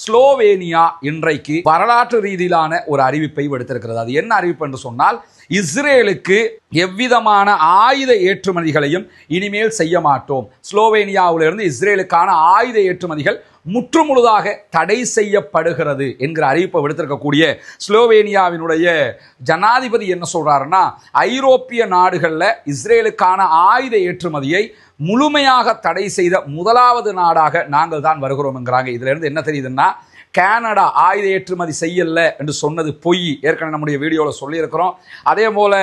Slovenia இன்றைக்கு வரலாற்று ரீதியிலான ஒரு அறிவிப்பை விடுத்திருக்கிறது. அது என்ன அறிவிப்பு என்று சொன்னால், இஸ்ரேலுக்கு எவ்விதமான ஆயுத ஏற்றுமதிகளையும் இனிமேல் செய்ய மாட்டோம். ஸ்லோவேனியாவிலிருந்து இஸ்ரேலுக்கான ஆயுத ஏற்றுமதிகள் முற்றுமுழுதாக தடை செய்யப்படுகிறது என்கிற அறிவிப்பை விடுத்திருக்கக்கூடிய ஸ்லோவேனியாவினுடைய ஜனாதிபதி என்ன சொல்றாருன்னா, ஐரோப்பிய நாடுகளில் இஸ்ரேலுக்கான ஆயுத ஏற்றுமதியை முழுமையாக தடை செய்த முதலாவது நாடாக நாங்கள் தான் வருகிறோம் என்கிறாங்க. இதுல இருந்து என்ன தெரியுதுன்னா, கனடா ஆயுத ஏற்றுமதி செய்யல என்று சொன்னது பொய். ஏற்கனவே நம்முடைய வீடியோவில் சொல்லியிருக்கிறோம். அதே போல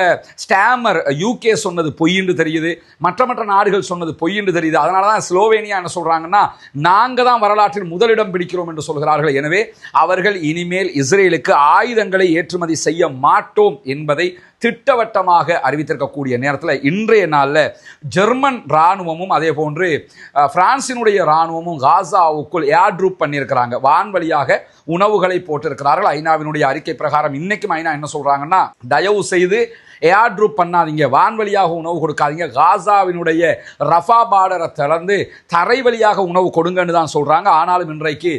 ஸ்டாமர் யூகே சொன்னது பொய் என்று தெரியுது, மற்ற நாடுகள் சொன்னது பொய் என்று தெரியுது. அதனால தான் ஸ்லோவேனியா என்ன சொல்றாங்கன்னா, நாங்கள் தான் வரலாற்றில் முதலிடம் பிடிக்கிறோம் என்று சொல்கிறார்கள். எனவே அவர்கள் இனிமேல் இஸ்ரேலுக்கு ஆயுதங்களை ஏற்றுமதி செய்ய மாட்டோம் என்பதை திட்டவட்டமாக அறிவித்திருக்கக்கூடிய நேரத்தில் இன்றைய நாளில் ஜெர்மன் இராணுவமும் அதே போன்று பிரான்சினுடைய இராணுவமும் காசாவுக்குள் ஏர் ட்ரூப் பண்ணியிருக்கிறாங்க. வான்வழியாக உணவுகளை போட்டிருக்கிறார்கள். ஐநாவினுடைய அறிக்கை பிரகாரம் இன்னைக்கும் ஐநா என்ன சொல்றாங்கன்னா, தயவு செய்து ஏர் ட்ரூப் பண்ணாதீங்க, வான்வழியாக உணவு கொடுக்காதீங்க, காசாவினுடைய ரஃபா பார்டரை திறந்து தரை வழியாக உணவு கொடுங்கன்னு தான் சொல்றாங்க. ஆனாலும் இன்றைக்கு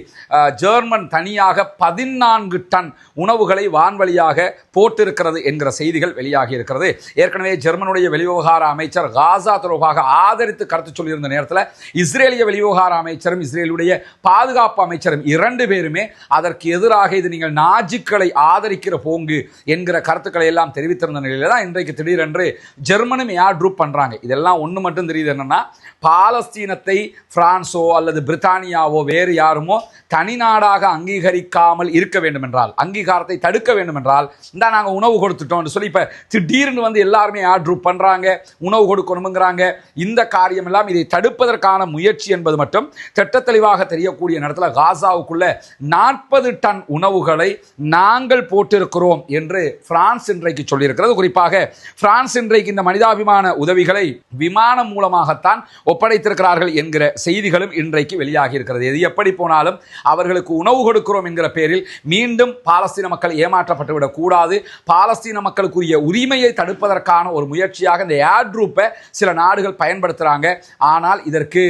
ஜெர்மன் தனியாக 14 டன் உணவுகளை வான்வழியாக போட்டிருக்கிறது என்கிற செய்திகள் வெளியாகி இருக்கிறது. ஏற்கனவே ஜெர்மனுடைய வெளிவிவகார அமைச்சர் காசா தொடர்பாக ஆதரித்து கருத்து சொல்லியிருந்த நேரத்தில் இஸ்ரேலிய வெளிவிவகார அமைச்சரும் இஸ்ரேலுடைய பாதுகாப்பு அமைச்சரும் 2 பேருமே அதற்கு எதிராக இது நீங்கள் நாஜிக்களை ஆதரிக்கிற போங்கு என்கிற கருத்துக்களை எல்லாம் தெரிவித்திருந்த நிலையில் இன்றைக்கு திடீரென்று ஜெர்மனும் ஏர் ட்ரூப் பண்றாங்க. இதெல்லாம் ஒன்று மட்டும் தெரியுது, என்னன்னா பாலஸ்தீனத்தை பிரான்சோ அல்லது பிரித்தானியாவோ வேறு யாருமோ தனி நாடாக அங்கீகரிக்காமல் இருக்க வேண்டும் என்றால், அங்கீகாரத்தை தடுக்க வேண்டும் என்றால், இந்த நாங்கள் உணவு கொடுத்துட்டோம் சொல்லி இப்ப திடீர்னு வந்து எல்லாருமே ஏர் ட்ரூப் பண்றாங்க, உணவு கொடுக்கணுங்கிறாங்க. இந்த காரியம் எல்லாம் இதை தடுப்பதற்கான முயற்சி என்பது மட்டும் திட்ட தெளிவாக தெரியக்கூடிய நேரத்தில் காசாவுக்குள்ள 40 டன் உணவுகளை நாங்கள் போட்டிருக்கிறோம் என்று பிரான்ஸ் இன்றைக்கு சொல்லியிருக்கிறது. குறிப்பாக பிரான்ஸ் இன்றைக்கு இந்த மனிதாபிமான உதவிகளை விமானம் மூலமாகத்தான் ஒப்படைத்திருக்கிறார்கள் என்கிற செய்திகளும் இன்றைக்கு வெளியாகி இருக்கிறது. எது எப்படி போனாலும் அவர்களுக்கு உணவு கொடுக்கிறோம் என்கிற பேரில் மீண்டும் பாலஸ்தீன மக்கள் ஏமாற்றப்பட்டுவிடக் கூடாது. பாலஸ்தீன மக்களுக்குரிய உரிமையை தடுப்பதற்கான ஒரு முயற்சியாக இந்த ஏர் ட்ரூப்பை சில நாடுகள் பயன்படுத்துறாங்க. ஆனால் இதற்கு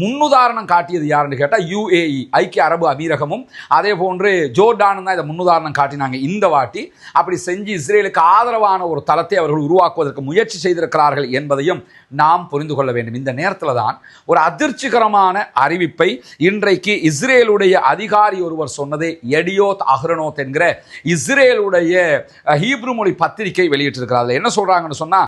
முன்னுதாரணம் காட்டியது யாருன்னு கேட்டால் UAE, ஐக்கிய அரபு அமீரகமும் அதே போன்று ஜோர்டானும் தான் இதை முன்னுதாரணம் காட்டினாங்க. இந்த வாட்டி அப்படி செஞ்சு இஸ்ரேலுக்கு ஆதரவான ஒரு தளத்தை அவர்கள் உருவாக்குவதற்கு முயற்சி செய்திருக்கிறார்கள் என்பதையும் நாம் புரிந்து கொள்ள வேண்டும். இந்த நேரத்தில் தான் ஒரு அதிர்ச்சிகரமான அறிவிப்பை இன்றைக்கு இஸ்ரேலுடைய அதிகாரி ஒருவர் சொன்னதை எடியோத் அஹ்ரோனோத் என்கிற இஸ்ரேலுடைய ஹீப்ரு மொழி பத்திரிகை வெளியிட்டிருக்கிறார்கள். என்ன சொல்றாங்கன்னு சொன்னா,